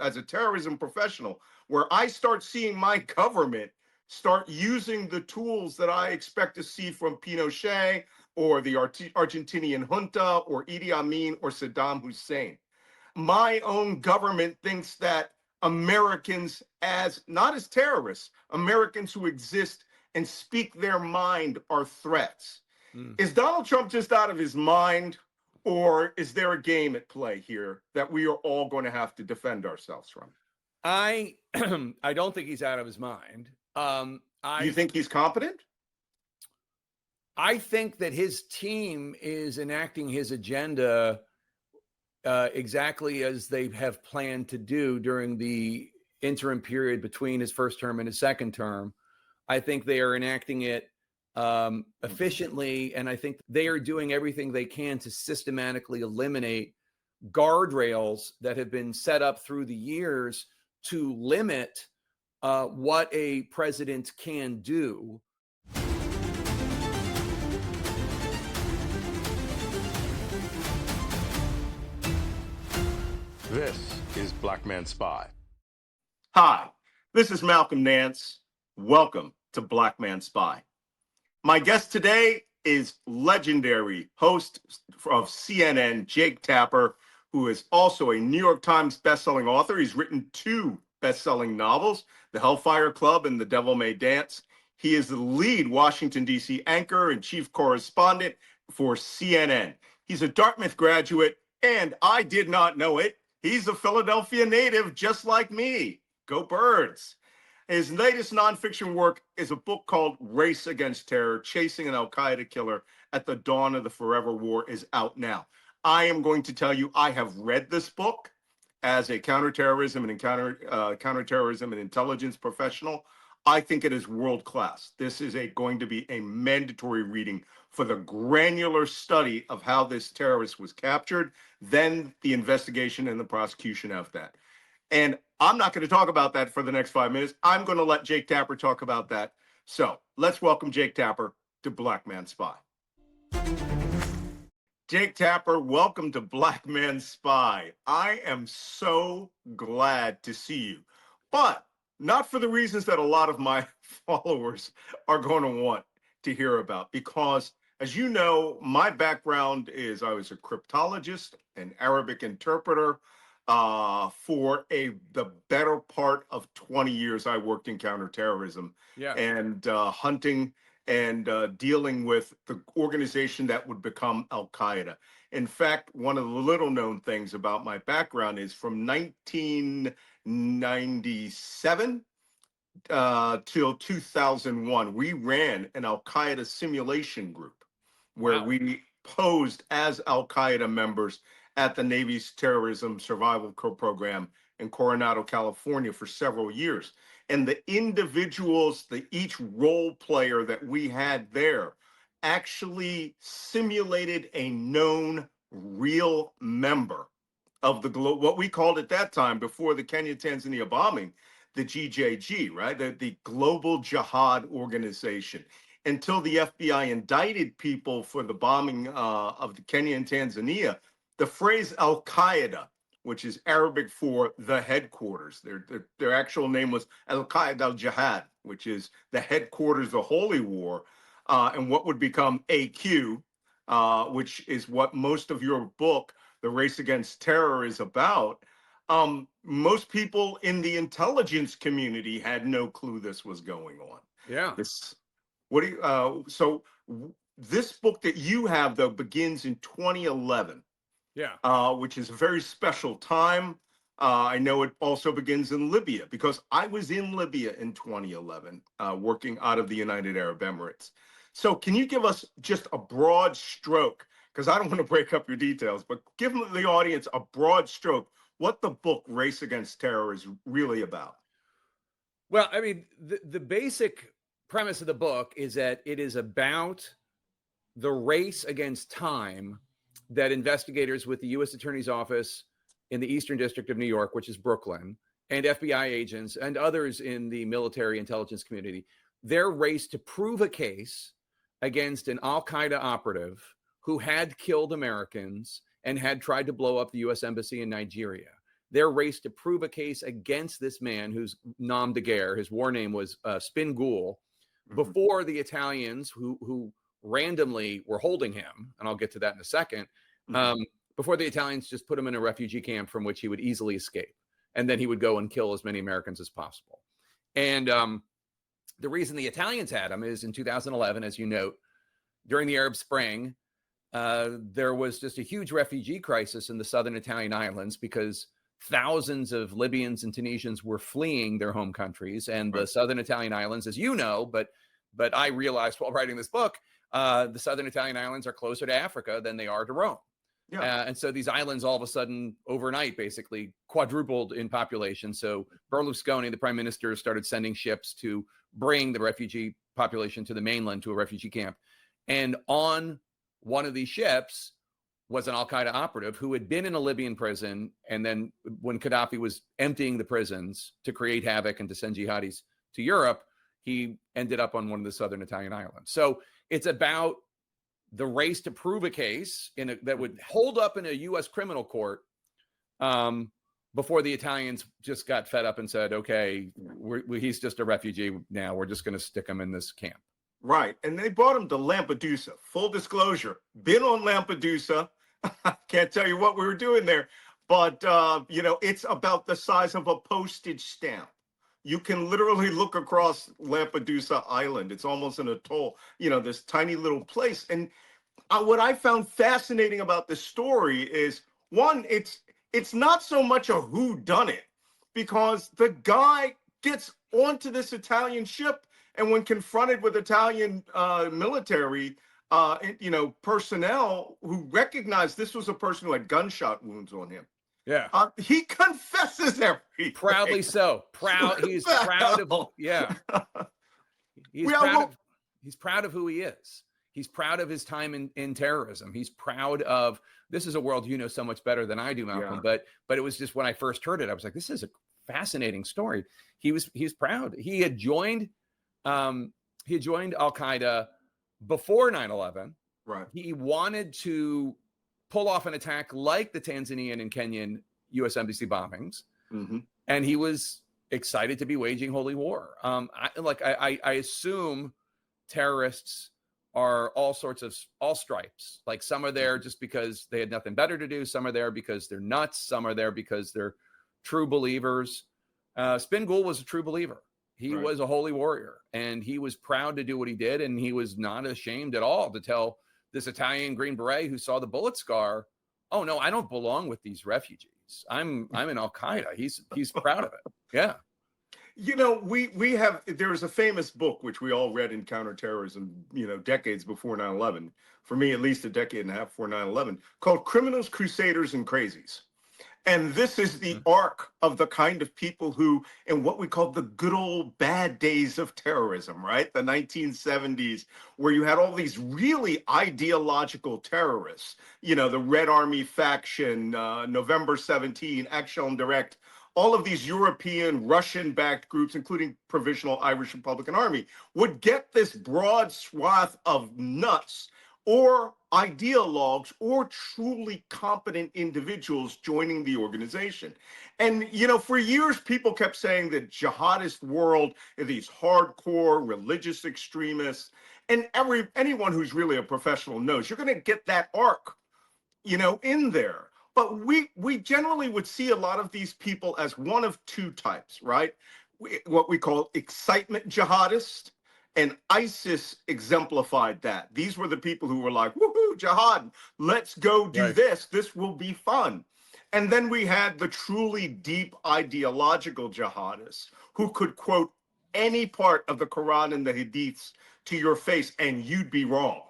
as a terrorism professional, where I start seeing my government start using the tools that I expect to see from Pinochet or the Argentinian junta or Idi Amin or Saddam Hussein. My own government thinks that Americans, as not as terrorists, Americans who exist and speak their mind, are threats. Is Donald Trump just out of his mind, or is there a game at play here that we are all going to have to defend ourselves from? I I don't think he's out of his mind. You think he's competent? I think that his team is enacting his agenda exactly as they have planned to do during the interim period between his first term and his second term. I think they are enacting it efficiently, and I think they are doing everything they can to systematically eliminate guardrails that have been set up through the years to limit what a president can do. This is Black Man Spy. Hi, this is Malcolm Nance. Welcome to Black Man Spy. My guest today is legendary host of CNN, Jake Tapper, who is also a New York Times bestselling author. He's written 2 best-selling novels, The Hellfire Club and The Devil May Dance. He is the lead Washington, D.C. anchor and chief correspondent for CNN. He's a Dartmouth graduate, and I did not know it. He's a Philadelphia native, just like me. Go Birds. His latest nonfiction work is a book called Race Against Terror, Chasing an Al-Qaeda Killer at the Dawn of the Forever War, is out now. I am going to tell you, I have read this book as a counterterrorism and counterterrorism and intelligence professional. I think it is world class. This is going to be a mandatory reading for the granular study of how this terrorist was captured, then the investigation and the prosecution of that. And I'm not going to talk about that for the next 5 minutes. I'm going to let Jake Tapper talk about that. So let's welcome Jake Tapper to Black Man Spy. Jake Tapper, welcome to Black Man Spy. I am so glad to see you, but not for the reasons that a lot of my followers are going to want to hear about, because as you know, my background is I was a cryptologist, an Arabic interpreter. For the better part of 20 years, I worked in counterterrorism and hunting and dealing with the organization that would become Al-Qaeda. In fact, one of the little known things about my background is from 1997 till 2001, we ran an Al-Qaeda simulation group where we posed as Al-Qaeda members at the Navy's terrorism survival program in Coronado, California for several years. And the individuals, each role player that we had there actually simulated a known real member of what we called at that time, before the Kenya-Tanzania bombing, the GJG, right? The Global Jihad Organization. Until the FBI indicted people for the bombing of the Kenya and Tanzania, the phrase Al-Qaeda, which is Arabic for the headquarters, their actual name was Al-Qaeda al-Jihad, which is the headquarters of the Holy War, and what would become AQ, which is what most of your book, The Race Against Terror, is about. Most people in the intelligence community had no clue this was going on. Yeah. So this book that you have, though, begins in 2011. Yeah. Which is a very special time. I know it also begins in Libya, because I was in Libya in 2011, working out of the United Arab Emirates. So can you give us just a broad stroke, because I don't want to break up your details, but give the audience a broad stroke, what the book Race Against Terror is really about? Well, I mean, the basic premise of the book is that it is about the race against time that investigators with the U.S. Attorney's Office in the Eastern District of New York, which is Brooklyn, and FBI agents and others in the military intelligence community, their race to prove a case against an Al-Qaeda operative who had killed Americans and had tried to blow up the U.S. Embassy in Nigeria. their race to prove a case against this man whose nom de guerre, his war name was Spin Ghul, before the Italians who randomly were holding him, and I'll get to that in a second, before the Italians just put him in a refugee camp from which he would easily escape. And then he would go and kill as many Americans as possible. And the reason the Italians had him is in 2011, as you note, during the Arab Spring, there was just a huge refugee crisis in the southern Italian islands because thousands of Libyans and Tunisians were fleeing their home countries. And the southern Italian islands, as you know, but I realized while writing this book, the southern Italian islands are closer to Africa than they are to Rome. Yeah. And so these islands all of a sudden overnight basically quadrupled in population. So Berlusconi, the prime minister, started sending ships to bring the refugee population to the mainland, to a refugee camp. And on one of these ships was an Al-Qaeda operative who had been in a Libyan prison. And then when Gaddafi was emptying the prisons to create havoc and to send jihadis to Europe, he ended up on one of the southern Italian islands. So it's about the race to prove a case that would hold up in a U.S. criminal court before the Italians just got fed up and said, okay, he's just a refugee now. We're just going to stick him in this camp. Right. And they brought him to Lampedusa. Full disclosure, been on Lampedusa. Can't tell you what we were doing there. But, it's about the size of a postage stamp. You can literally look across Lampedusa Island. It's almost an atoll, this tiny little place. And what I found fascinating about this story is, one, it's not so much a whodunit, because the guy gets onto this Italian ship, and when confronted with Italian military, personnel who recognized this was a person who had gunshot wounds on him. Yeah. He confesses everything. Proudly so. He's proud of, yeah. He's proud of who he is. He's proud of his time in terrorism. He's proud of, this is a world you know so much better than I do, Malcolm. Yeah. But it was just, when I first heard it, I was like, this is a fascinating story. He was proud. He had joined Al-Qaeda before 9/11. Right. He wanted to pull off an attack like the Tanzanian and Kenyan U.S. embassy bombings. Mm-hmm. And he was excited to be waging holy war. I assume terrorists are all stripes. Like, some are there just because they had nothing better to do. Some are there because they're nuts. Some are there because they're true believers. Spin Ghul was a true believer. He was a holy warrior, and he was proud to do what he did. And he was not ashamed at all to tell this Italian Green Beret who saw the bullet scar, oh no, I don't belong with these refugees. I'm in Al-Qaeda. He's proud of it. Yeah. There's a famous book which we all read in counterterrorism, decades before 9/11. For me, at least a decade and a half before 9/11, called Criminals, Crusaders, and Crazies. And this is the arc of the kind of people who, in what we call the good old bad days of terrorism, right? The 1970s, where you had all these really ideological terrorists, the Red Army faction, November 17, Action Direct, all of these European, Russian-backed groups, including Provisional Irish Republican Army, would get this broad swath of nuts or ideologues or truly competent individuals joining the organization. And, for years, people kept saying the jihadist world are these hardcore religious extremists. And anyone who's really a professional knows you're going to get that arc, in there. But we generally would see a lot of these people as one of two types, right? What we call excitement jihadists. And ISIS exemplified that. These were the people who were like, woohoo, jihad, let's go do this. This will be fun. And then we had the truly deep ideological jihadists who could quote any part of the Quran and the Hadiths to your face and you'd be wrong.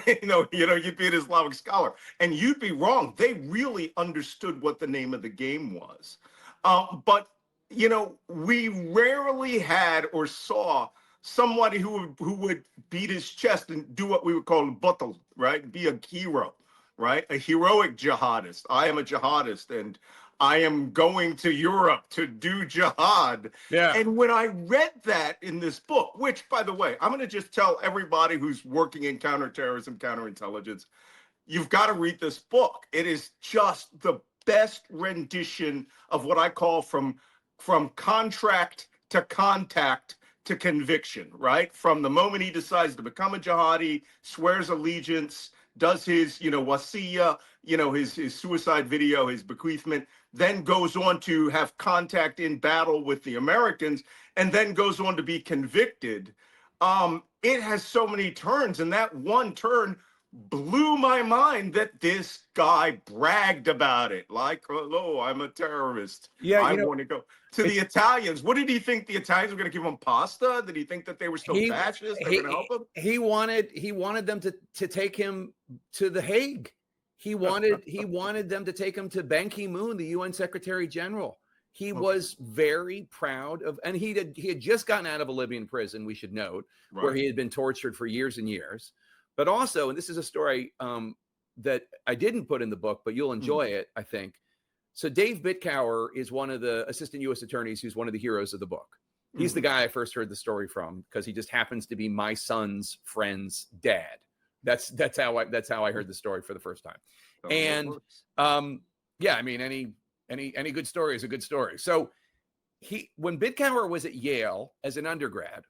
You'd be an Islamic scholar and you'd be wrong. They really understood what the name of the game was. But we rarely had or saw somebody who would beat his chest and do what we would call batal, right? Be a hero, right? A heroic jihadist. I am a jihadist and I am going to Europe to do jihad. Yeah. And when I read that in this book, which, by the way, I'm going to just tell everybody who's working in counterterrorism, counterintelligence, you've got to read this book. It is just the best rendition of what I call from contract to contact to conviction, right? From the moment he decides to become a jihadi, swears allegiance, does his, wasiya, his suicide video, his bequeathment, then goes on to have contact in battle with the Americans, and then goes on to be convicted. It has so many turns, and that one turn blew my mind that this guy bragged about it. Like, oh, I'm a terrorist. Yeah, I want to go to the Italians. What did he think the Italians were going to give him pasta? Did he think that they were still fascist? They were going to help him? He wanted them to take him to The Hague. He wanted them to take him to Ban Ki-moon, the UN Secretary General. He was very proud of, and he had just gotten out of a Libyan prison, we should note, where he had been tortured for years and years. But also, and this is a story that I didn't put in the book, but you'll enjoy it, I think. So Dave Bitcower is one of the assistant U.S. attorneys who's one of the heroes of the book. He's the guy I first heard the story from because he just happens to be my son's friend's dad. That's how I heard the story for the first time. And yeah, I mean, any good story is a good story. So when Bitcower was at Yale as an undergrad,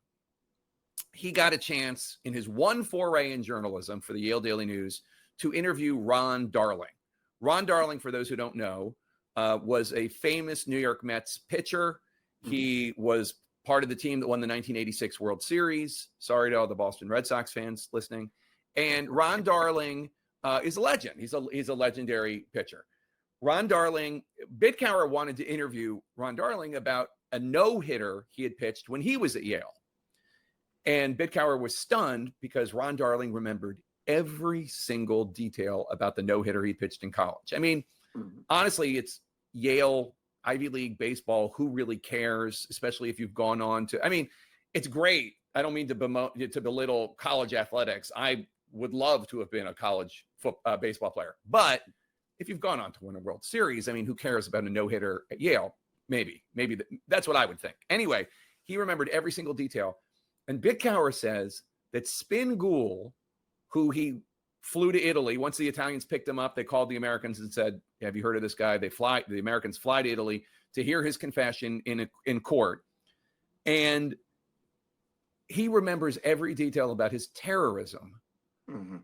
he got a chance in his one foray in journalism for the Yale Daily News to interview Ron Darling. Ron Darling, for those who don't know, was a famous New York Mets pitcher. He was part of the team that won the 1986 World Series. Sorry to all the Boston Red Sox fans listening. And Ron Darling is a legend. He's a legendary pitcher. Ron Darling, Bitcower wanted to interview Ron Darling about a no-hitter he had pitched when he was at Yale. And Bitcower was stunned because Ron Darling remembered every single detail about the no-hitter he pitched in college. I mean, honestly, it's Yale, Ivy League baseball. Who really cares, especially if you've gone on to, I mean, it's great. I don't mean to belittle college athletics. I would love to have been a college baseball player. But if you've gone on to win a World Series, I mean, who cares about a no-hitter at Yale? Maybe that's what I would think. Anyway, he remembered every single detail. And Bitcower says that Spin Ghul, who he flew to Italy, once the Italians picked him up, they called the Americans and said, have you heard of this guy? The Americans fly to Italy to hear his confession in court. And he remembers every detail about his terrorism,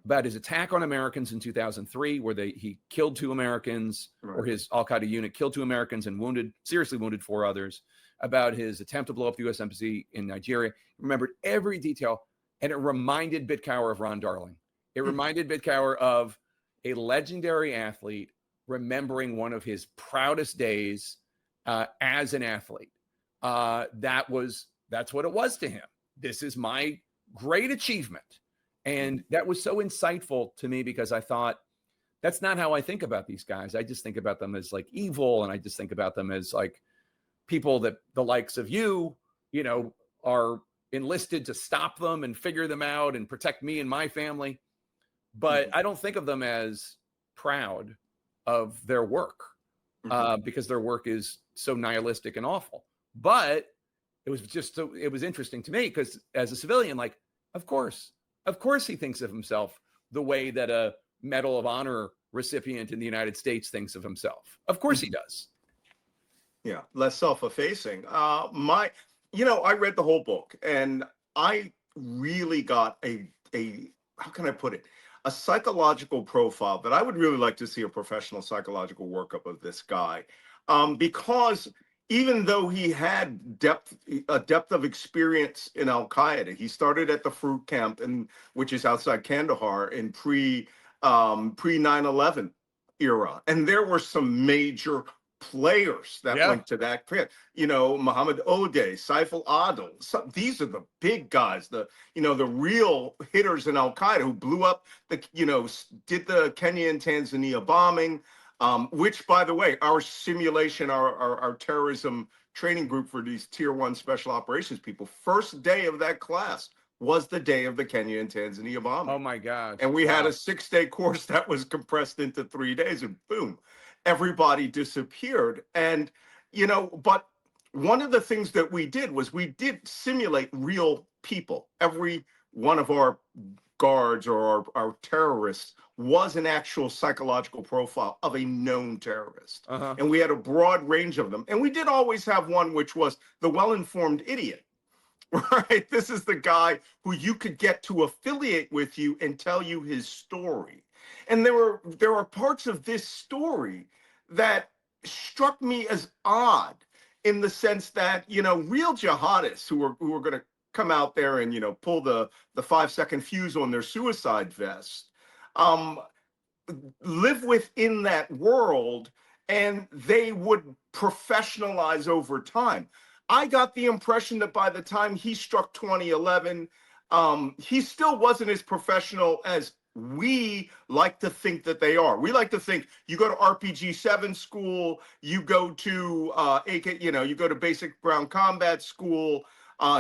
about his attack on Americans in 2003, where he killed 2 Americans, or his Al-Qaeda unit killed 2 Americans and seriously wounded 4 others, about his attempt to blow up the U.S. Embassy in Nigeria. He remembered every detail, and it reminded Bitcower of Ron Darling. It reminded Bitcower of a legendary athlete remembering one of his proudest days as an athlete. That's what it was to him. This is my great achievement. And that was so insightful to me because I thought, that's not how I think about these guys. I just think about them as like evil, and I just think about them as like people that the likes of you are enlisted to stop them and figure them out and protect me and my family. But I don't think of them as proud of their work because their work is so nihilistic and awful. But it was interesting to me because as a civilian, like, of course he thinks of himself the way that a Medal of Honor recipient in the United States thinks of himself. Of course he does. Yeah, less self-effacing. I read the whole book, and I really got a how can I put it? A psychological profile that I would really like to see a professional psychological workup of this guy, because even though he had a depth of experience in Al-Qaeda, he started at the Fruit Camp, which is outside Kandahar, in pre 9/11 era, and there were some major players that went to that camp. Muhammad Odeh, Saif al-Adil. These are the big guys, the real hitters in Al-Qaeda who blew up did the Kenya and Tanzania bombing. Which, by the way, our simulation, our terrorism training group for these tier 1 special operations people, first day of that class was the day of the Kenya and Tanzania bombing. Oh my God. And we had a 6-day course that was compressed into 3 days, and boom, everybody disappeared. And, but one of the things that we did was we did simulate real people. Every one of our guards or our terrorists was an actual psychological profile of a known terrorist. And we had a broad range of them. And we did always have one, which was the well-informed idiot, right? This is the guy who you could get to affiliate with you and tell you his story. And there are parts of this story that struck me as odd, in the sense that, real jihadists who are going to come out there and, pull the 5-second fuse on their suicide vest, live within that world, and they would professionalize over time. I got the impression that by the time he struck 2011, he still wasn't as professional as we like to think that they are. We like to think you go to RPG 7 school, you go to you go to basic ground combat school.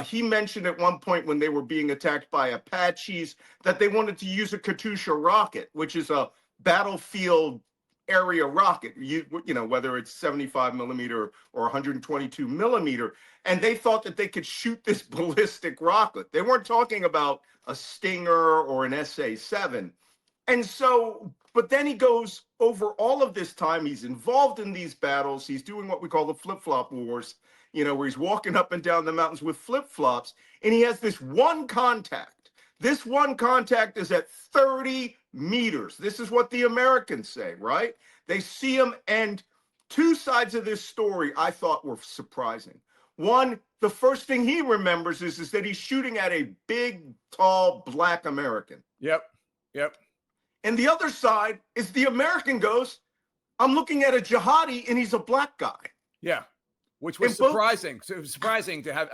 He mentioned at one point when they were being attacked by Apaches that they wanted to use a Katyusha rocket, which is a battlefield area rocket, whether it's 75 millimeter or 122 millimeter. And they thought that they could shoot this ballistic rocket. They weren't talking about a Stinger or an SA-7. And so, but then he goes over all of this time, he's involved in these battles. He's doing what we call the flip-flop wars, where he's walking up and down the mountains with flip-flops. And he has this one contact. This one contact is at 30 meters. This is what the Americans say, right? They see him, and two sides of this story I thought were surprising. One, the first thing he remembers is that he's shooting at a big, tall, black American. Yep. And the other side is the American goes, I'm looking at a jihadi and he's a black guy. Yeah, which was surprising. So it was surprising to have,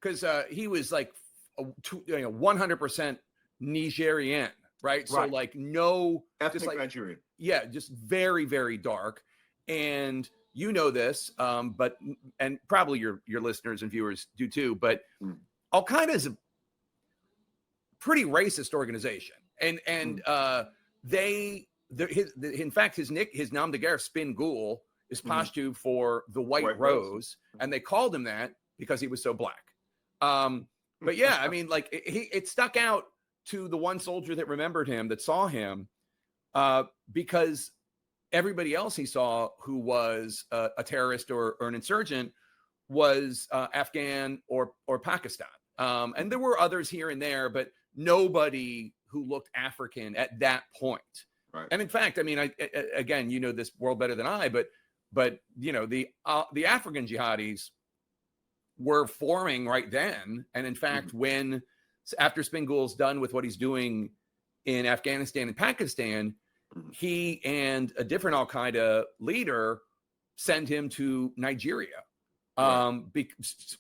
because he was like 100% Nigerian, right? So like no ethnic Nigerian. Yeah, just very, very dark. And this, and probably your listeners and viewers do too, but Al-Qaeda is a pretty racist organization. And in fact, his nom de guerre, Spin Ghul, is Pashto for the White Rose, and they called him that because he was so black. But yeah, it stuck out to the one soldier that remembered him, that saw him, because everybody else he saw who was a terrorist or an insurgent was Afghan or Pakistan. And there were others here and there, but nobody who looked African at that point. Right. And in fact, again, this world better than I, but the African jihadis were forming right then. And in fact, after Spin Ghul's done with what he's doing in Afghanistan and Pakistan, he and a different Al-Qaeda leader send him to Nigeria,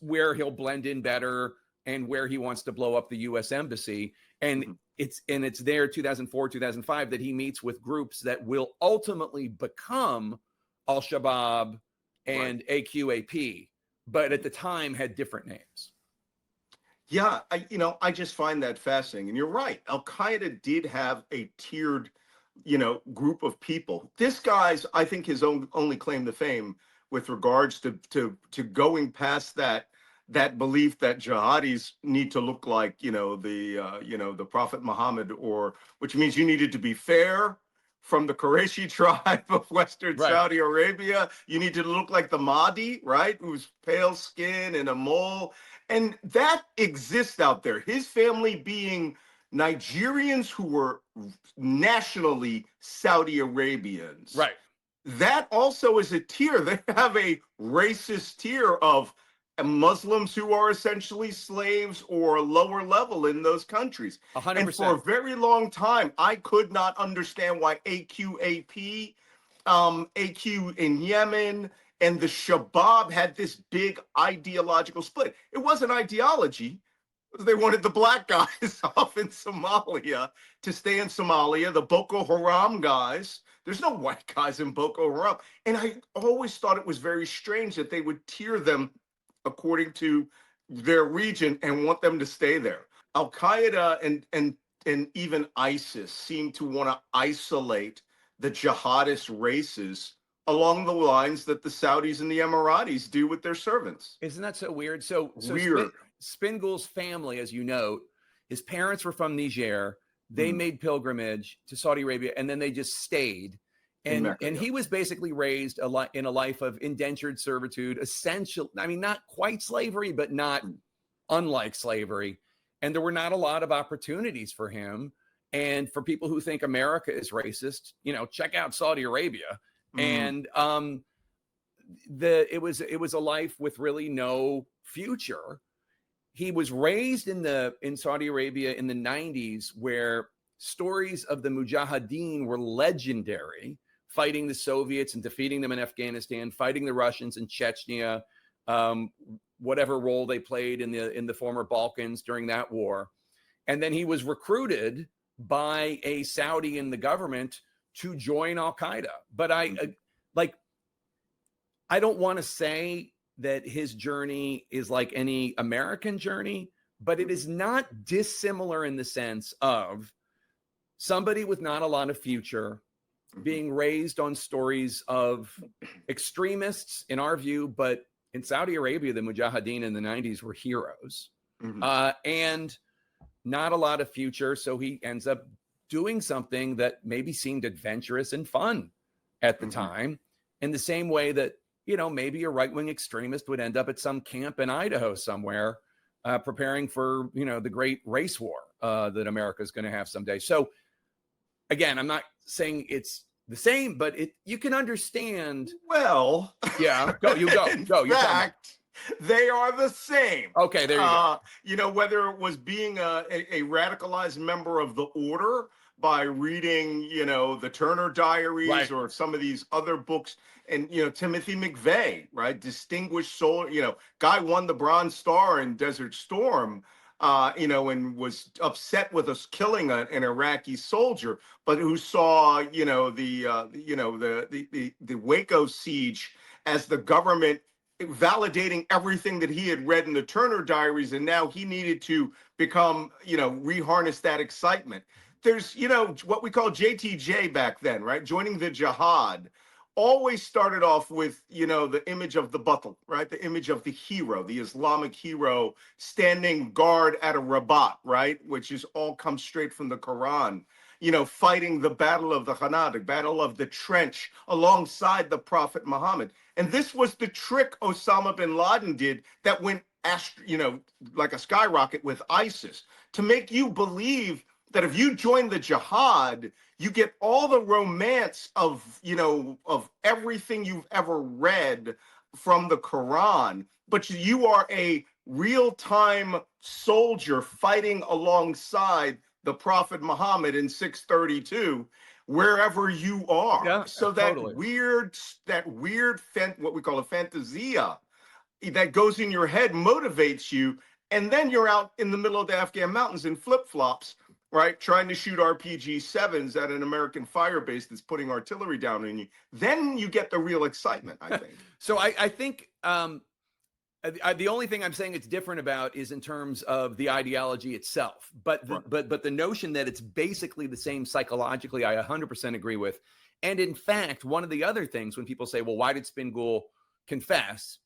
where he'll blend in better and where he wants to blow up the U.S. embassy. And it's there 2004, 2005 that he meets with groups that will ultimately become Al-Shabaab and AQAP, but at the time had different names. Yeah, I just find that fascinating. And you're right. Al-Qaeda did have a tiered, group of people. This guy's, I think, his only claim to fame with regards to going past that belief that jihadis need to look like, the Prophet Muhammad, which means you needed to be fair, from the Qurayshi tribe of Western Saudi Arabia. You need to look like the Mahdi, right? Who's pale skin and a mole. And that exists out there. His family being Nigerians who were nationally Saudi Arabians. Right. That also is a tier. They have a racist tier of Muslims who are essentially slaves or lower level in those countries. 100%. And for a very long time, I could not understand why AQAP, AQ in Yemen, and the Shabab had this big ideological split. It wasn't ideology. They wanted the black guys off in Somalia to stay in Somalia, the Boko Haram guys. There's no white guys in Boko Haram. And I always thought it was very strange that they would tier them according to their region and want them to stay there. Al-Qaeda and even ISIS seem to want to isolate the jihadist races along the lines that the Saudis and the Emiratis do with their servants. Isn't that so weird? So weird. Spin Ghul's family, as you note, his parents were from Niger. they made pilgrimage to Saudi Arabia, and then they just stayed. And he was basically raised in a life of indentured servitude, essential. I mean, not quite slavery, but not unlike slavery. And there were not a lot of opportunities for him. And for people who think America is racist, check out Saudi Arabia. And it was a life with really no future. He was raised in Saudi Arabia in the 90s, where stories of the Mujahideen were legendary, fighting the Soviets and defeating them in Afghanistan, fighting the Russians in Chechnya, whatever role they played in the former Balkans during that war. And then he was recruited by a Saudi in the government to join Al-Qaeda. But I don't want to say that his journey is like any American journey, but it is not dissimilar in the sense of somebody with not a lot of future being raised on stories of extremists, in our view, but in Saudi Arabia, the Mujahideen in the 90s were heroes, and not a lot of future. So he ends up doing something that maybe seemed adventurous and fun at the time, in the same way that, maybe a right-wing extremist would end up at some camp in Idaho somewhere, preparing for, the great race war that America is going to have someday. So again, I'm not saying it's the same, but you can understand. Well, yeah, go. In fact, they are the same. Okay, there you go. Whether it was being a radicalized member of the order by reading, the Turner Diaries, right, or some of these other books, and Timothy McVeigh, right, distinguished soldier, guy won the Bronze Star in Desert Storm. And was upset with us killing an Iraqi soldier, but who saw, the Waco siege as the government validating everything that he had read in the Turner Diaries, and now he needed to become, reharness that excitement. There's, what we call JTJ back then, right? Joining the jihad always started off with, the image of the batal, right? The image of the hero, the Islamic hero standing guard at a Rabat, right? Which is all comes straight from the Quran, fighting the battle of the Khanaq, battle of the trench alongside the Prophet Muhammad. And this was the trick Osama bin Laden did that went, like a skyrocket with ISIS, to make you believe that if you join the jihad, you get all the romance of, of everything you've ever read from the Quran, but you are a real-time soldier fighting alongside the Prophet Muhammad in 632, wherever you are. Yeah, so that totally. weird, what we call a fantasia that goes in your head motivates you, and then you're out in the middle of the Afghan mountains in flip-flops, right, trying to shoot RPG-7s at an American fire base that's putting artillery down on you. Then you get the real excitement, I think. So I think the only thing I'm saying it's different about is in terms of the ideology itself. But the notion that it's basically the same psychologically, I 100% agree with. And in fact, one of the other things when people say, well, why did Spin Ghul confess?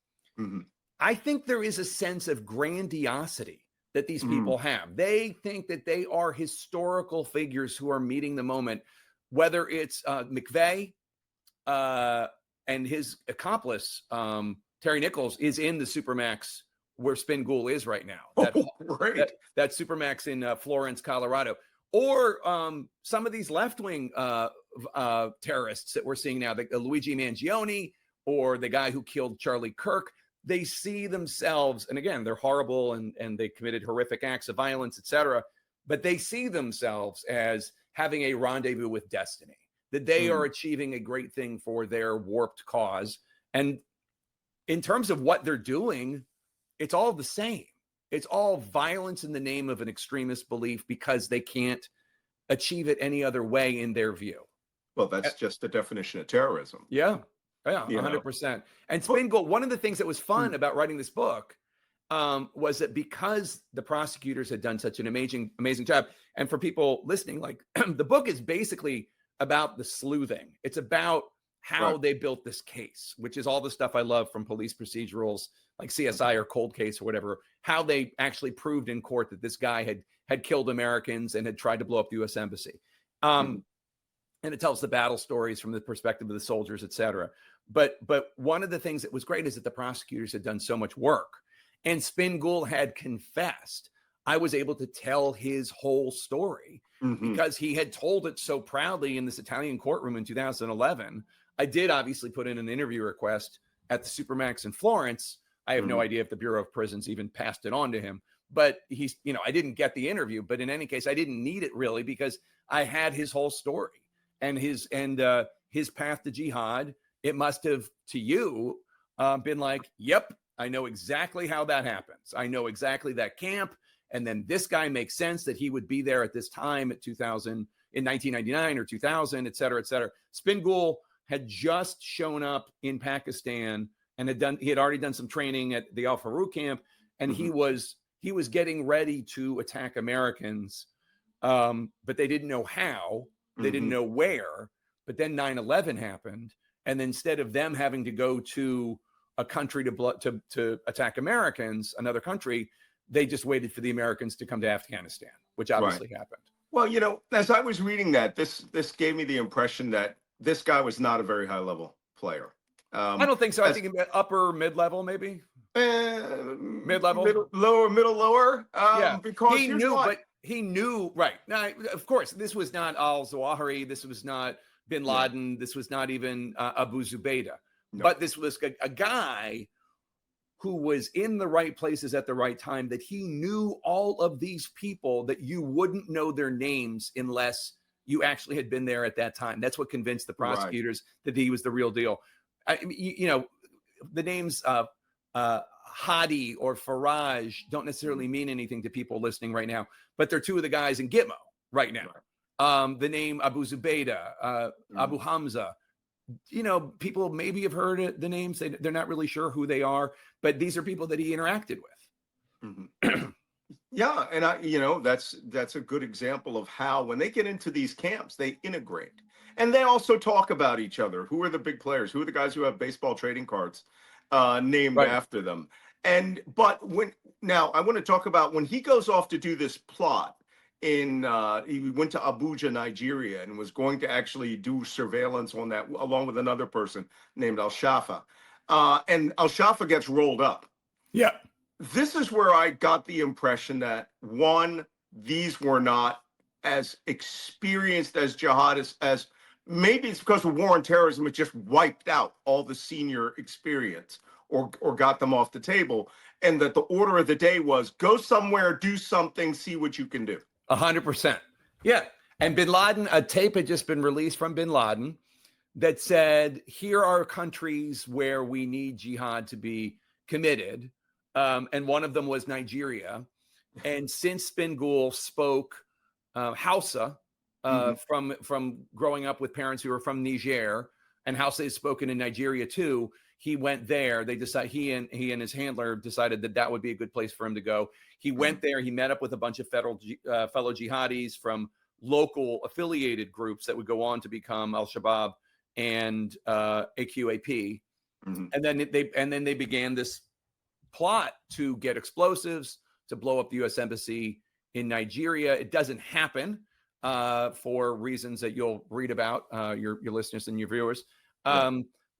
I think there is a sense of grandiosity that these people have. They think that they are historical figures who are meeting the moment, whether it's McVeigh and his accomplice, Terry Nichols, is in the Supermax where Spin Ghul is right now. That Supermax in Florence, Colorado. Or some of these left-wing terrorists that we're seeing now, the Luigi Mangione, or the guy who killed Charlie Kirk. They see themselves, and again, they're horrible and they committed horrific acts of violence, etc. But they see themselves as having a rendezvous with destiny, that they are achieving a great thing for their warped cause. And in terms of what they're doing, it's all the same. It's all violence in the name of an extremist belief because they can't achieve it any other way in their view. Well, that's just the definition of terrorism. Yeah. Yeah, 100%. And Spin Ghul, one of the things that was fun about writing this book was that because the prosecutors had done such an amazing job, and for people listening, like the book is basically about the sleuthing. It's about how they built this case, which is all the stuff I love from police procedurals like CSI or Cold Case or whatever, how they actually proved in court that this guy had had killed Americans and had tried to blow up the U.S. Embassy. And it tells the battle stories from the perspective of the soldiers, et cetera. But one of the things that was great is that the prosecutors had done so much work, and Spin Ghul had confessed. I was able to tell his whole story because he had told it so proudly in this Italian courtroom in 2011. I did obviously put in an interview request at the Supermax in Florence. I have no idea if the Bureau of Prisons even passed it on to him, but he's, I didn't get the interview, but in any case, I didn't need it really because I had his whole story and his path to jihad. It must have, to you, been like, yep, I know exactly how that happens. I know exactly that camp. And then this guy makes sense that he would be there at this time at 2000, in 1999 or 2000, et cetera, et cetera. Spin Ghul had just shown up in Pakistan and he had already done some training at the Al Farouk camp. And he was getting ready to attack Americans, but they didn't know how, they didn't know where. But then 9/11 happened. And instead of them having to go to a country to attack Americans, another country, they just waited for the Americans to come to Afghanistan, which obviously happened. Well, as I was reading that, this gave me the impression that this guy was not a very high level player. I don't think so. I think upper mid-level, maybe. Mid-level, lower. Because he knew, but he knew, right? Now, of course, this was not al-Zawahiri. This was not bin Laden. This was not even Abu Zubaydah. No. But this was a guy who was in the right places at the right time, that he knew all of these people that you wouldn't know their names unless you actually had been there at that time. That's what convinced the prosecutors that he was the real deal. I mean, the names Hadi or Faraj don't necessarily mean anything to people listening right now, but they're two of the guys in Gitmo right now. The name Abu Zubaydah, Abu Hamza, people maybe have heard the names. They're not really sure who they are, but these are people that he interacted with. Yeah. And that's a good example of how, when they get into these camps, they integrate. And they also talk about each other. Who are the big players? Who are the guys who have baseball trading cards named after them? But now I want to talk about when he goes off to do this plot he went to Abuja, Nigeria, and was going to actually do surveillance on that along with another person named Al-Shafa. And Al-Shafa gets rolled up. Yeah. This is where I got the impression that, one, these were not as experienced as jihadists as, maybe it's because of war and terrorism, it just wiped out all the senior experience or got them off the table. And that the order of the day was go somewhere, do something, see what you can do. 100%. Yeah. And bin Laden, a tape had just been released from bin Laden that said, here are countries where we need jihad to be committed. And one of them was Nigeria. And since Spin Ghul spoke Hausa from growing up with parents who are from Niger, and Hausa is spoken in Nigeria too, he went there. They decided, he and his handler decided that would be a good place for him to go. He went there. He met up with a bunch of fellow jihadis from local affiliated groups that would go on to become Al-Shabaab and AQAP. And then they began this plot to get explosives to blow up the U.S. Embassy in Nigeria. It doesn't happen for reasons that you'll read about, your listeners and your viewers.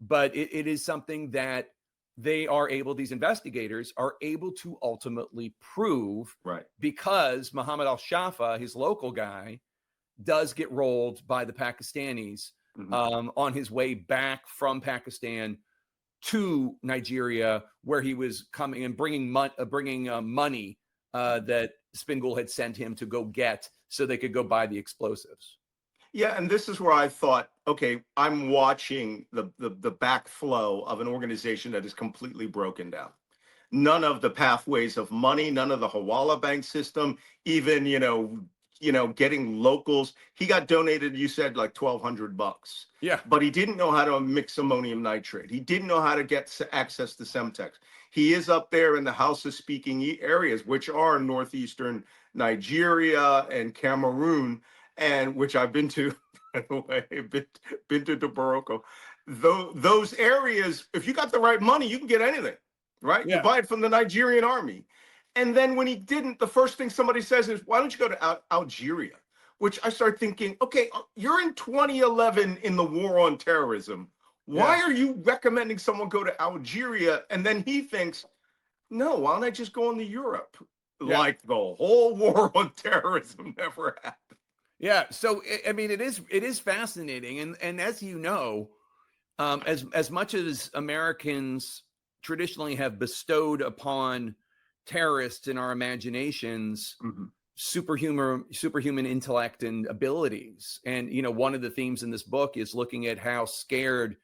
But it is something that these investigators are able to ultimately prove, because Muhammad Al-Shafa, his local guy, does get rolled by the Pakistanis on his way back from Pakistan to Nigeria, where he was coming and bringing money that Spin Ghul had sent him to go get so they could go buy the explosives. Yeah, and this is where I thought, okay, I'm watching the backflow of an organization that is completely broken down. None of the pathways of money, none of the Hawala bank system, even, getting locals. He got donated, you said, like $1,200. Yeah. But he didn't know how to mix ammonium nitrate. He didn't know how to get access to Semtex. He is up there in the Hausa-speaking areas, which are northeastern Nigeria and Cameroon, and which I've been to, by the way, been to Morocco. Those areas, if you got the right money, you can get anything, right? Yeah. You buy it from the Nigerian army. And then when he didn't, the first thing somebody says is, why don't you go to Algeria? Which I start thinking, okay, you're in 2011 in the war on terrorism. Why are you recommending someone go to Algeria? And then he thinks, no, why don't I just go into Europe? Yeah. Like the whole war on terrorism never happened. Yeah. So, I mean, it is fascinating. And as you know, as much as Americans traditionally have bestowed upon terrorists in our imaginations superhuman intellect and abilities, and one of the themes in this book is looking at how scared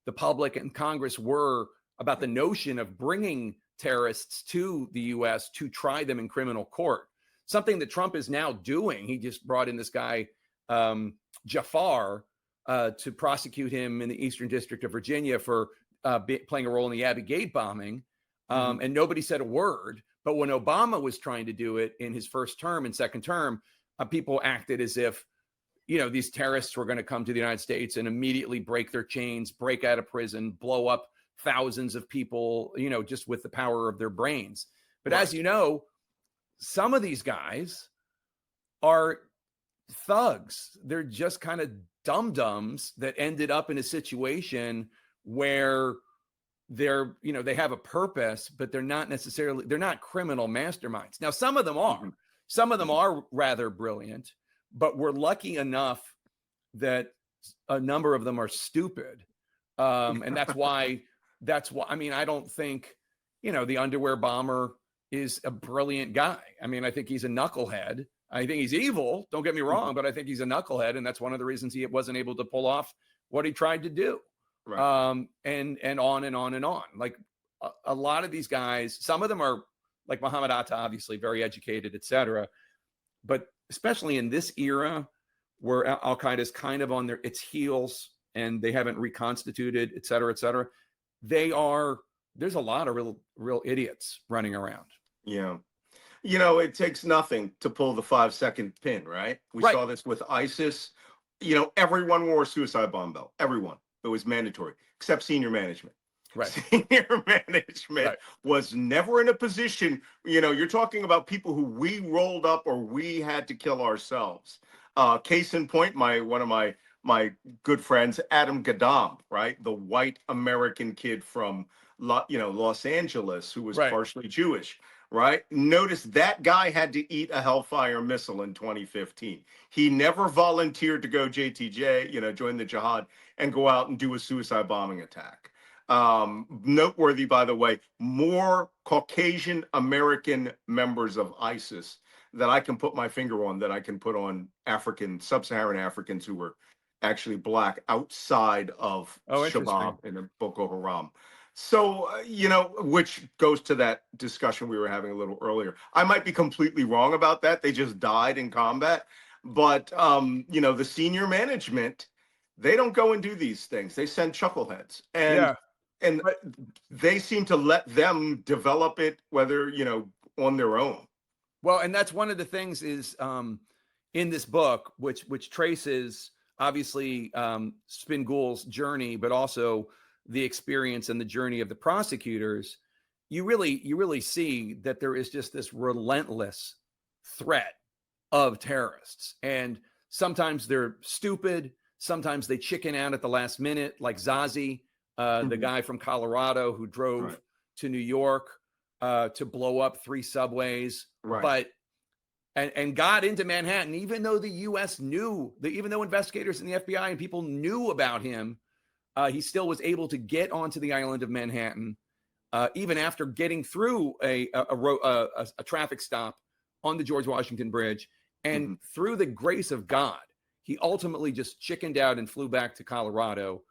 the public and Congress were about the notion of bringing terrorists to the U.S. to try them in criminal court, something that Trump is now doing. He just brought in this guy Jafar to prosecute him in the Eastern District of Virginia for playing a role in the Abbey Gate bombing. And nobody said a word. But when Obama was trying to do it in his first term and second term, people acted as if, these terrorists were going to come to the United States and immediately break their chains, break out of prison, blow up thousands of people, just with the power of their brains. But as you know, some of these guys are thugs. They're just kind of dum-dums that ended up in a situation where they're, they have a purpose, but they're not criminal masterminds. Now, some of them are rather brilliant, but we're lucky enough that a number of them are stupid. And that's why, I mean, I don't think, the underwear bomber is a brilliant guy. I mean, I think he's a knucklehead. I think he's evil, don't get me wrong, but I think he's a knucklehead. And that's one of the reasons he wasn't able to pull off what he tried to do. Right. And on and on and on. Like a lot of these guys, some of them are like Muhammad Atta, obviously very educated, etc. But especially in this era where Al-Qaeda is kind of on its heels and they haven't reconstituted, et cetera, there's a lot of real idiots running around. Yeah. It takes nothing to pull the 5-second pin, right? We saw this with ISIS. Everyone wore a suicide bomb belt. Everyone. It was mandatory, except senior management. Right. Senior management was never in a position, you're talking about people who we rolled up or we had to kill ourselves. Case in point, one of my good friends, Adam Gaddam, right? The white American kid from, Los Angeles, who was partially Jewish, right? Notice that guy had to eat a Hellfire missile in 2015. He never volunteered to go JTJ, join the jihad and go out and do a suicide bombing attack. Noteworthy, by the way, more Caucasian American members of ISIS that I can put my finger on, that I can put on sub-Saharan Africans who were actually black outside of Shabab and Boko Haram. So, which goes to that discussion we were having a little earlier. I might be completely wrong about that. They just died in combat. But, the senior management, they don't go and do these things. They send chuckleheads. And they seem to let them develop it, whether, on their own. Well, and that's one of the things is in this book, which traces, obviously, Spin Ghul's journey, but also the experience and the journey of the prosecutors. You really see that there is just this relentless threat of terrorists. And sometimes they're stupid. Sometimes they chicken out at the last minute, like Zazi, the guy from Colorado who drove to New York to blow up 3 subways, but and got into Manhattan, even though the U.S. even though investigators in the FBI and people knew about him, he still was able to get onto the island of Manhattan, even after getting through a traffic stop on the George Washington Bridge. And through the grace of God, he ultimately just chickened out and flew back to Colorado.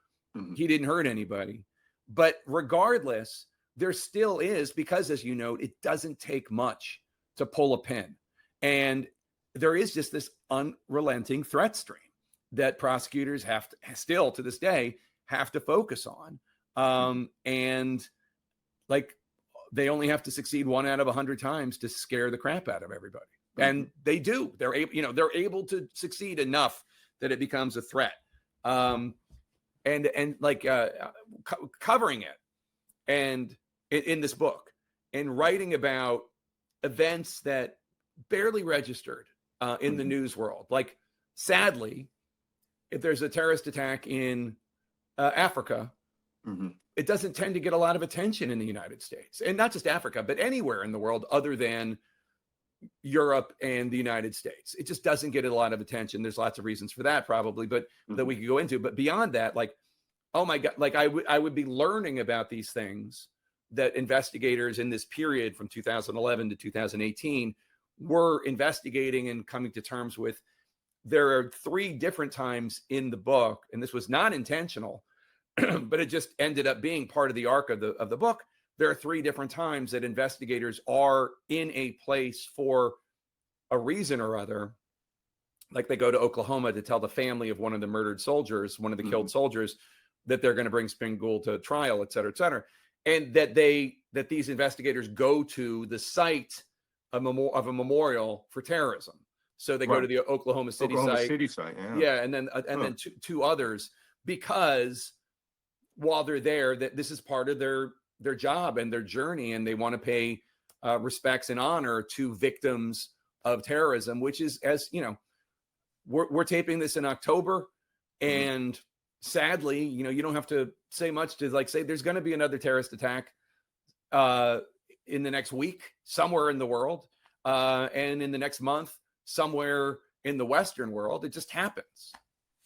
He didn't hurt anybody. But regardless, there still is, because as you note, it doesn't take much to pull a pin. And there is just this unrelenting threat stream that prosecutors have to, still to this day, have to focus on. And like, they only have to succeed 1 out of 100 times to scare the crap out of everybody. And they do. They're able to succeed enough that it becomes a threat. And like covering it and in this book and writing about events that barely registered in the news world. Like, sadly, if there's a terrorist attack in Africa, it doesn't tend to get a lot of attention in the United States, and not just Africa, but anywhere in the world other than Europe and the United States. It just doesn't get a lot of attention. There's lots of reasons for that, probably, but that we could go into. But beyond that, like, oh my God, like I would be learning about these things that investigators in this period from 2011 to 2018 were investigating and coming to terms with. There are 3 different times in the book, and this was not intentional, but it just ended up being part of the arc of the book. There are 3 different times that investigators are in a place for a reason or other. Like, they go to Oklahoma to tell the family of one of the murdered soldiers, one of the killed soldiers, that they're going to bring Spin Ghul to trial, et cetera, and that these investigators go to the site of a memorial for terrorism. So they go to the Oklahoma City site. Yeah, and then two others, because while they're there, that this is part of their job and their journey, and they want to pay respects and honor to victims of terrorism, which is, as you know, we're taping this in October, and sadly, you know, you don't have to say much to like say there's going to be another terrorist attack in the next week somewhere in the world, and in the next month somewhere in the Western world. It just happens.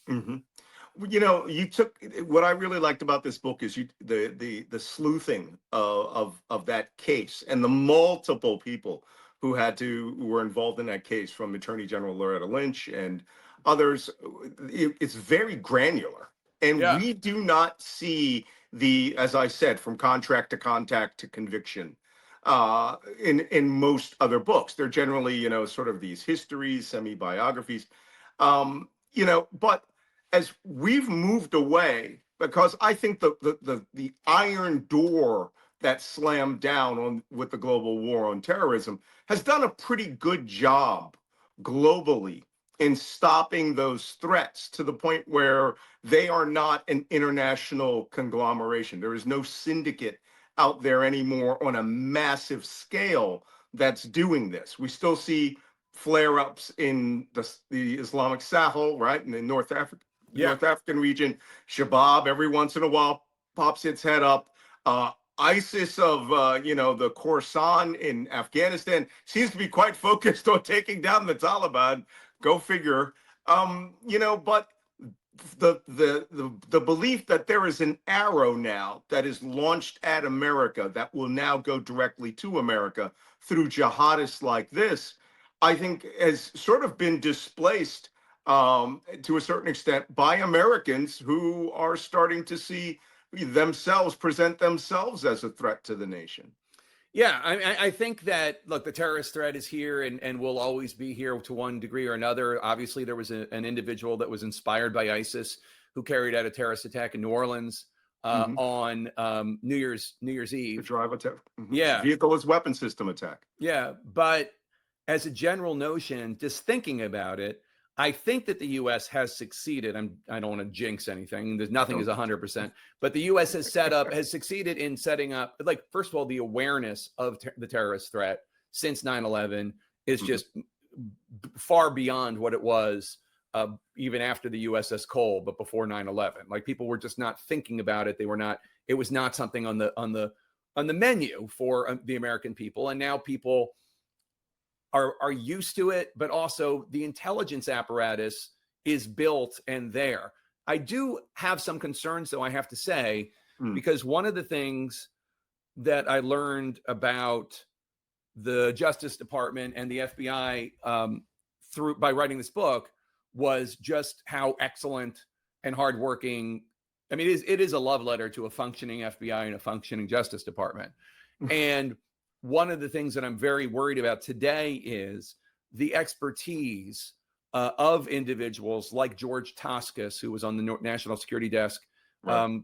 You know, you took what I really liked about this book is the sleuthing of that case and the multiple people who were involved in that case, from Attorney General Loretta Lynch and others. It's very granular, and we do not see as I said, from contract to contact to conviction in most other books. They're generally, you know, sort of these histories, semi-biographies, you know, but as we've moved away, because I think the iron door that slammed down with the global war on terrorism has done a pretty good job globally in stopping those threats, to the point where they are not an international conglomeration. There is no syndicate out there anymore on a massive scale that's doing this. We still see flare-ups in the Islamic Sahel, right, in the North African region. Shabab every once in a while pops its head up. ISIS of you know, the Khorasan in Afghanistan seems to be quite focused on taking down the Taliban. Go figure. You know, but the belief that there is an arrow now that is launched at America that will now go directly to America through jihadists like this, I think has sort of been displaced to a certain extent by Americans who are starting to see present themselves as a threat to the nation. Yeah, I think that, look, the terrorist threat is here and will always be here to one degree or another. Obviously, there was an individual that was inspired by ISIS who carried out a terrorist attack in New Orleans on New Year's Eve. The drive attack. Yeah. Vehicle as weapon system attack. Yeah, but as a general notion, just thinking about it, I think that the U.S. has succeeded. I don't want to jinx anything. There's nothing is 100%, but the U.S. has succeeded in setting up, like, first of all, the awareness of the terrorist threat since 9/11 is just far beyond what it was even after the USS Cole, but before 9/11. Like, people were just not thinking about it. It was not something on the menu for the American people, and now people are used to it, but also the intelligence apparatus is built and there. I do have some concerns, though, I have to say, because one of the things that I learned about the Justice Department and the FBI by writing this book was just how excellent and hardworking. I mean, it is a love letter to a functioning FBI and a functioning Justice Department. And one of the things that I'm very worried about today is the expertise of individuals like George Toscas, who was on the National Security Desk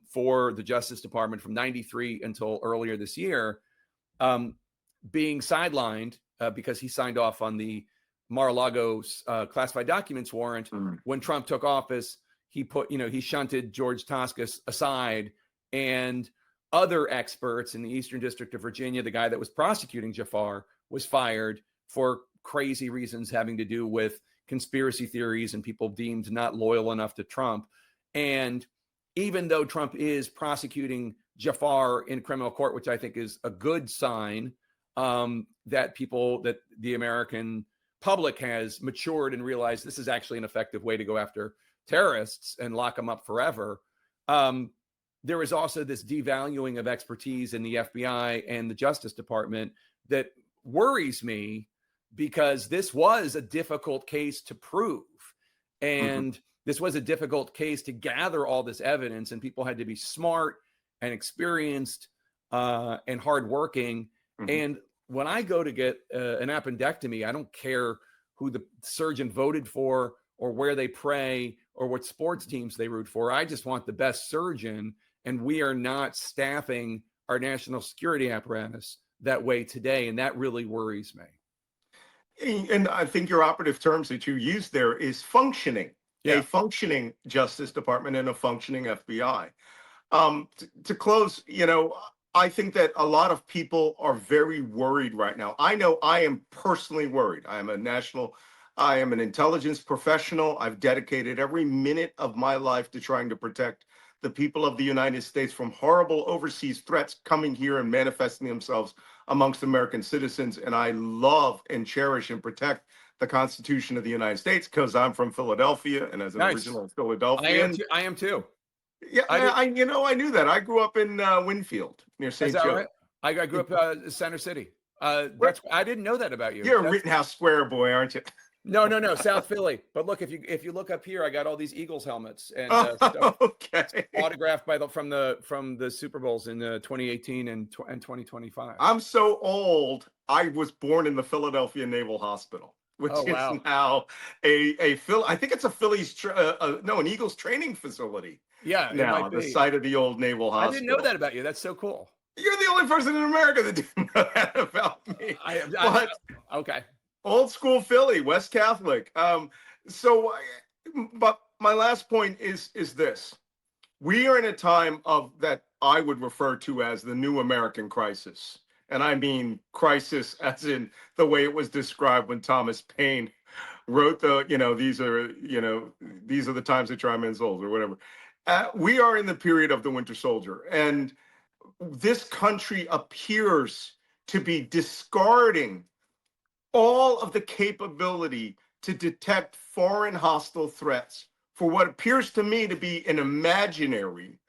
for the Justice Department from 93 until earlier this year, being sidelined because he signed off on the Mar-a-Lago classified documents warrant. When Trump took office, he shunted George Toscas aside, and other experts in the Eastern District of Virginia, the guy that was prosecuting Jafar, was fired for crazy reasons having to do with conspiracy theories and people deemed not loyal enough to Trump. And even though Trump is prosecuting Jafar in criminal court, which I think is a good sign that the American public has matured and realized this is actually an effective way to go after terrorists and lock them up forever. There is also this devaluing of expertise in the FBI and the Justice Department that worries me, because this was a difficult case to prove. And this was a difficult case to gather all this evidence, and people had to be smart and experienced and hardworking. And when I go to get an appendectomy, I don't care who the surgeon voted for or where they pray or what sports teams they root for. I just want the best surgeon, and we are not staffing our national security apparatus that way today, and that really worries me. And I think your operative terms that you use there is functioning, a functioning Justice Department and a functioning FBI. To close, I think that a lot of people are very worried right now. I know I am personally worried. I am an intelligence professional. I've dedicated every minute of my life to trying to protect the people of the United States from horrible overseas threats coming here and manifesting themselves amongst American citizens. And I love and cherish and protect the Constitution of the United States because I'm from Philadelphia, and as an original Philadelphian, I am too. Yeah, I knew that. I grew up in Winfield near St. Joe. Right? I grew up Center City. I didn't know that about you. You're a Rittenhouse Square boy, aren't you? No, South Philly. But look, if you look up here, I got all these Eagles helmets and okay, autographed from the Super Bowls in 2018 and 2025. I'm so old. I was born in the Philadelphia Naval Hospital, which is now I think it's a Phillies an Eagles training facility. Yeah, now the site of the old Naval Hospital. I didn't know that about you. That's so cool. You're the only person in America that didn't know that about me. Okay. Old school Philly, West Catholic. But my last point is this. We are in a time of that I would refer to as the new American crisis. And I mean crisis as in the way it was described when Thomas Paine wrote these are the times that try men's souls or whatever. We are in the period of the Winter Soldier, and this country appears to be discarding all of the capability to detect foreign hostile threats for what appears to me to be an imaginary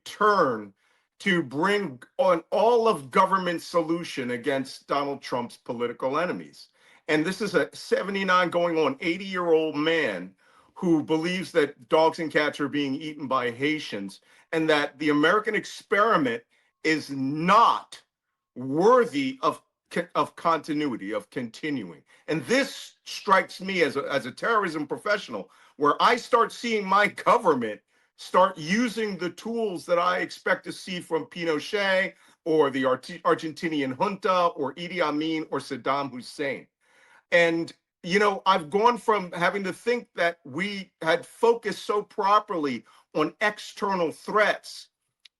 turn to bring on all of government's solution against Donald Trump's political enemies. And this is a 79 going on 80-year-old man who believes that dogs and cats are being eaten by Haitians, and that the American experiment is not worthy of continuity, of continuing. And this strikes me as a terrorism professional, where I start seeing my government start using the tools that I expect to see from Pinochet or the Argentinian junta or Idi Amin or Saddam Hussein. And I've gone from having to think that we had focused so properly on external threats,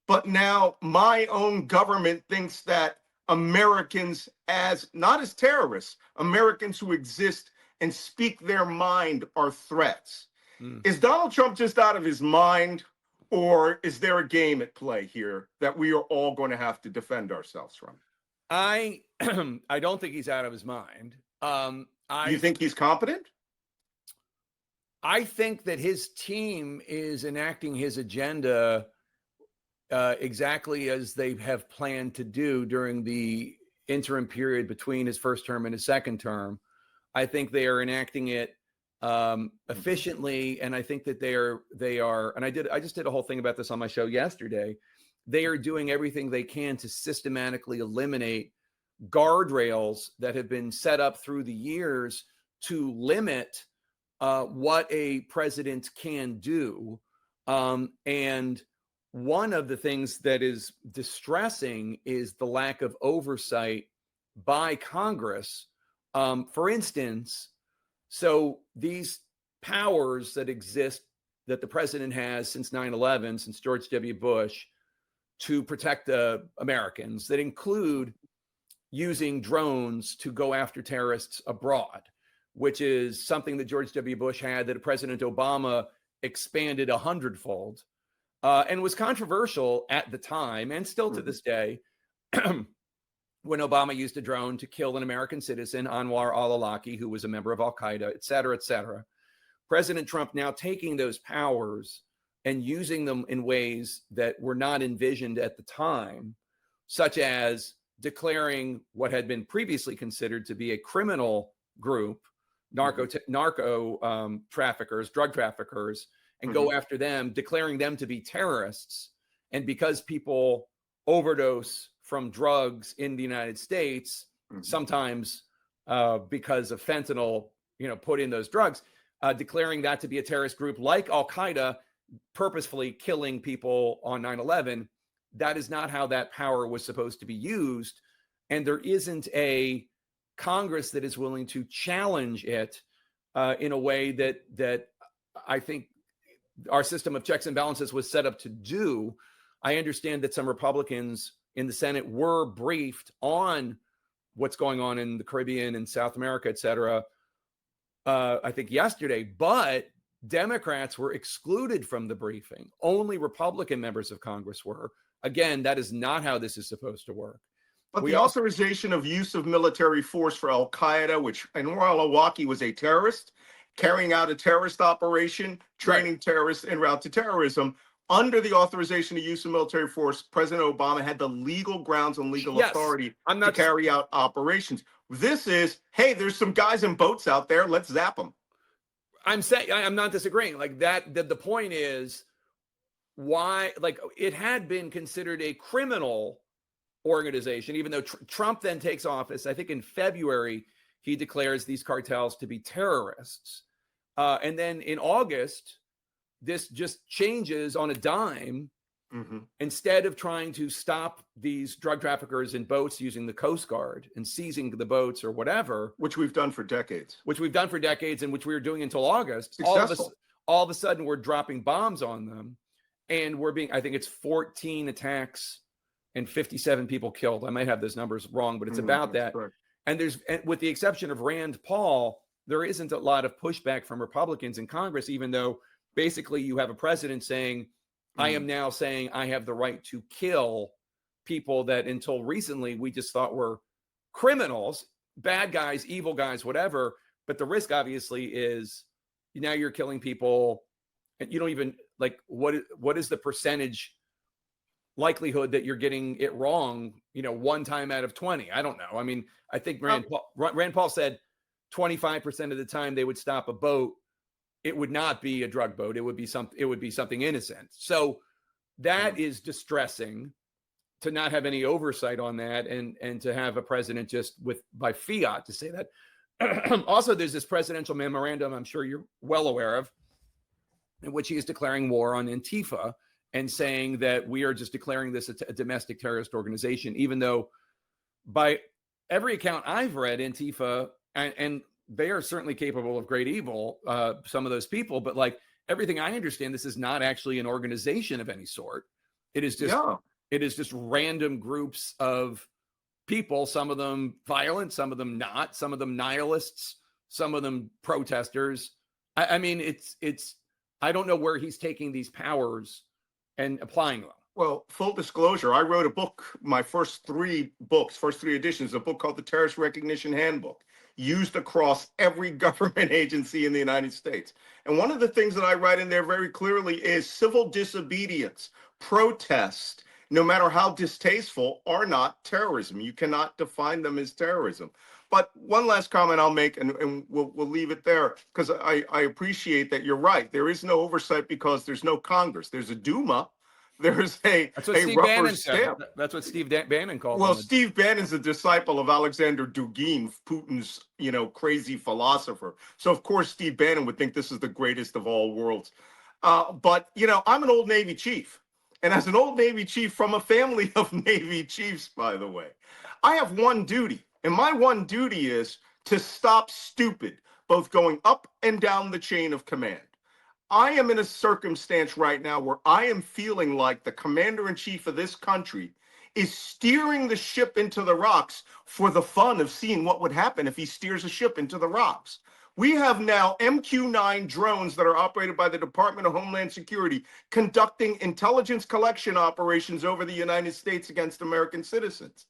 but now my own government thinks that Americans not as terrorists, Americans who exist and speak their mind are threats. Is Donald Trump just out of his mind, or is there a game at play here that we are all going to have to defend ourselves from? I don't think he's out of his mind. You think he's competent? I think that his team is enacting his agenda exactly as they have planned to do during the interim period between his first term and his second term. I think they are enacting it efficiently, and I think that they are. And I just did a whole thing about this on my show yesterday. They are doing everything they can to systematically eliminate guardrails that have been set up through the years to limit what a president can do. And one of the things that is distressing is the lack of oversight by Congress. For instance, so these powers that exist that the president has since 9/11, since George W. Bush, to protect Americans, that include using drones to go after terrorists abroad, which is something that George W. Bush had that President Obama expanded 100-fold, and was controversial at the time and still to this day when Obama used a drone to kill an American citizen, Anwar al-Awlaki, who was a member of Al-Qaeda, et cetera, et cetera. President Trump now taking those powers and using them in ways that were not envisioned at the time, such as declaring what had been previously considered to be a criminal group, narco traffickers, drug traffickers, and go after them, declaring them to be terrorists. And because people overdose from drugs in the United States, sometimes because of fentanyl, put in those drugs, declaring that to be a terrorist group like Al-Qaeda, purposefully killing people on 9/11. That is not how that power was supposed to be used. And there isn't a Congress that is willing to challenge it in a way that I think our system of checks and balances was set up to do. I understand that some Republicans in the Senate were briefed on what's going on in the Caribbean and South America, et cetera, I think yesterday, but Democrats were excluded from the briefing. Only Republican members of Congress were. Again, that is not how this is supposed to work. But the authorization of use of military force for Al-Qaeda, which Anwar al-Awlaki was a terrorist, carrying out a terrorist operation, training terrorists en route to terrorism. Under the authorization of use of military force, President Obama had the legal grounds and legal authority to carry out operations. This is, hey, there's some guys in boats out there, let's zap them. I'm saying, I'm not disagreeing. Like that, the point is why, like it had been considered a criminal organization, even though Trump then takes office. I think in February, he declares these cartels to be terrorists. And then in August, this just changes on a dime. Instead of trying to stop these drug traffickers in boats using the Coast Guard and seizing the boats or whatever, which we've done for decades, and which we were doing until August, all of a sudden we're dropping bombs on them, and we're being, I think it's 14 attacks and 57 people killed. I might have those numbers wrong, but it's about that. Correct. And with the exception of Rand Paul, there isn't a lot of pushback from Republicans in Congress, even though basically you have a president saying, I am now saying I have the right to kill people that until recently we just thought were criminals, bad guys, evil guys, whatever. But the risk obviously is now you're killing people and you don't even like, what is the percentage likelihood that you're getting it wrong, one time out of 20? I don't know. I mean, I think Rand Paul said 25% of the time they would stop a boat, it would not be a drug boat. It would be something innocent. So that is distressing to not have any oversight on that, and to have a president just by fiat to say that. Also, there's this presidential memorandum I'm sure you're well aware of, in which he is declaring war on Antifa and saying that we are just declaring this a domestic terrorist organization, even though by every account I've read, Antifa and they are certainly capable of great evil, some of those people, but like everything I understand, this is not actually an organization of any sort. It is just random groups of people, some of them violent, some of them not, some of them nihilists, some of them protesters. I mean, it's I don't know where he's taking these powers and applying them. Well, full disclosure, I wrote a book, my first three editions, a book called the Terrorist Recognition Handbook, used across every government agency in the United States. And one of the things that I write in there very clearly is civil disobedience, protest, no matter how distasteful, are not terrorism. You cannot define them as terrorism. But one last comment I'll make, and we'll leave it there, because I appreciate that you're right. There is no oversight because there's no Congress. There's a Duma. There's That's what Steve Bannon said. That's what Steve Bannon called. Well, Steve Bannon's a disciple of Alexander Dugin, Putin's, crazy philosopher. So of course Steve Bannon would think this is the greatest of all worlds. But I'm an old Navy chief, and as an old Navy chief from a family of Navy chiefs, by the way, I have one duty, and my one duty is to stop stupid, both going up and down the chain of command. I am in a circumstance right now where I am feeling like the commander-in-chief of this country is steering the ship into the rocks for the fun of seeing what would happen if he steers a ship into the rocks. We have now MQ-9 drones that are operated by the Department of Homeland Security conducting intelligence collection operations over the United States against American citizens.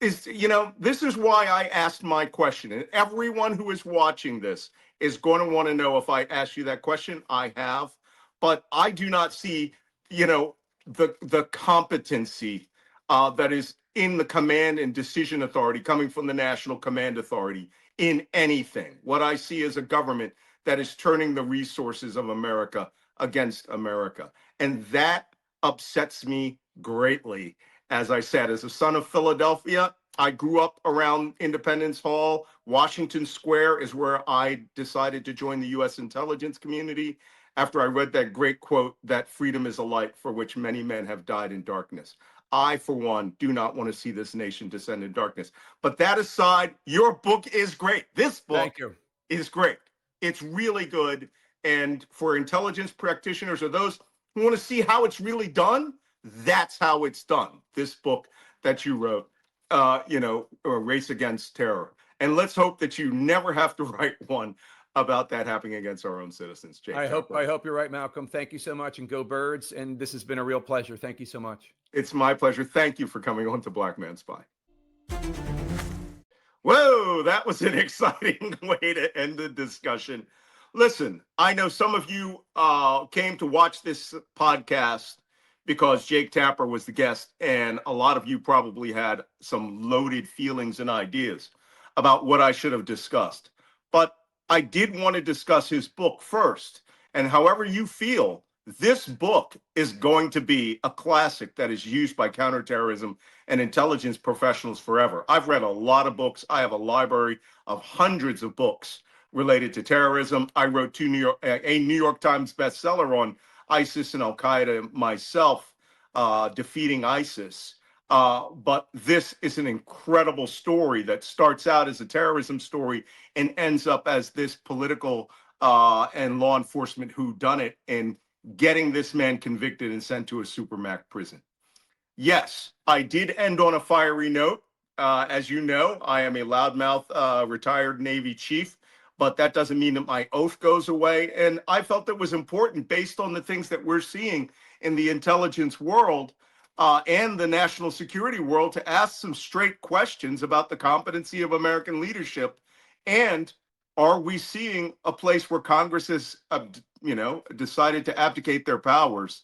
This is why I asked my question. And everyone who is watching this is going to want to know if I asked you that question. I have. But I do not see, the competency that is in the command and decision authority coming from the National Command Authority in anything. What I see is a government that is turning the resources of America against America. And that upsets me greatly. As I said, as a son of Philadelphia, I grew up around Independence Hall. Washington Square is where I decided to join the U.S. intelligence community after I read that great quote that freedom is a light for which many men have died in darkness. I, for one, do not want to see this nation descend in darkness. But that aside, your book is great. This book is great. It's really good. And for intelligence practitioners or those who want to see how it's really done, that's how it's done. This book that you wrote, Race Against Terror. And let's hope that you never have to write one about that happening against our own citizens. Jake, I hope you're right, Malcolm. Thank you so much, and go Birds. And this has been a real pleasure. Thank you so much. It's my pleasure. Thank you for coming on to Black Man Spy. Whoa, that was an exciting way to end the discussion. Listen, I know some of you came to watch this podcast because Jake Tapper was the guest, and a lot of you probably had some loaded feelings and ideas about what I should have discussed. But I did want to discuss his book first. And however you feel, this book is going to be a classic that is used by counterterrorism and intelligence professionals forever. I've read a lot of books. I have a library of hundreds of books related to terrorism. I wrote a New York Times bestseller on ISIS and Al-Qaeda myself, defeating ISIS. But this is an incredible story that starts out as a terrorism story and ends up as this political and law enforcement whodunit and getting this man convicted and sent to a supermax prison. Yes, I did end on a fiery note. As you know, I am a loudmouth retired Navy chief, but that doesn't mean that my oath goes away. And I felt it was important based on the things that we're seeing in the intelligence world and the national security world to ask some straight questions about the competency of American leadership. And are we seeing a place where Congress has, decided to abdicate their powers,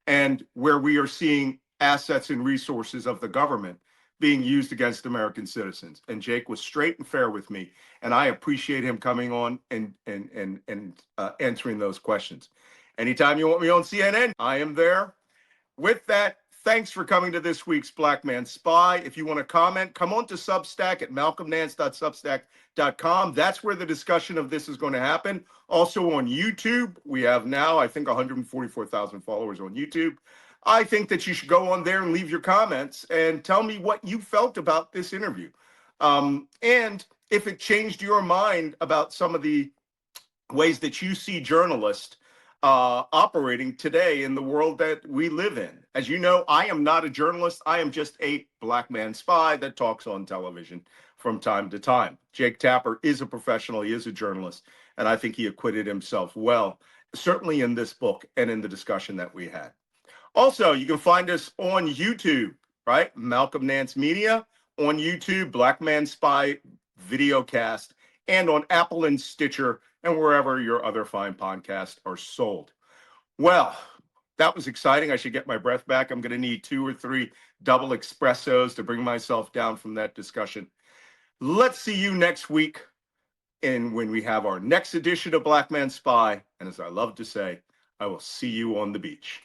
and where we are seeing assets and resources of the government being used against American citizens? And Jake was straight and fair with me, and I appreciate him coming on and answering those questions. Anytime you want me on CNN, I am there. With that, thanks for coming to this week's Black Man Spy. If you want to comment, come on to Substack at malcolmnance.substack.com. That's where the discussion of this is going to happen. Also on YouTube, we have now, I think, 144,000 followers on YouTube. I think that you should go on there and leave your comments and tell me what you felt about this interview. And if it changed your mind about some of the ways that you see journalists operating today in the world that we live in. As you know, I am not a journalist. I am just a black man spy that talks on television from time to time. Jake Tapper is a professional. He is a journalist. And I think he acquitted himself well, certainly in this book and in the discussion that we had. Also, you can find us on YouTube, right? Malcolm Nance Media on YouTube, Black Man Spy Videocast, and on Apple and Stitcher, and wherever your other fine podcasts are sold. Well, that was exciting. I should get my breath back. I'm going to need 2 or 3 double espressos to bring myself down from that discussion. Let's see you next week, and when we have our next edition of Black Man Spy. And as I love to say, I will see you on the beach.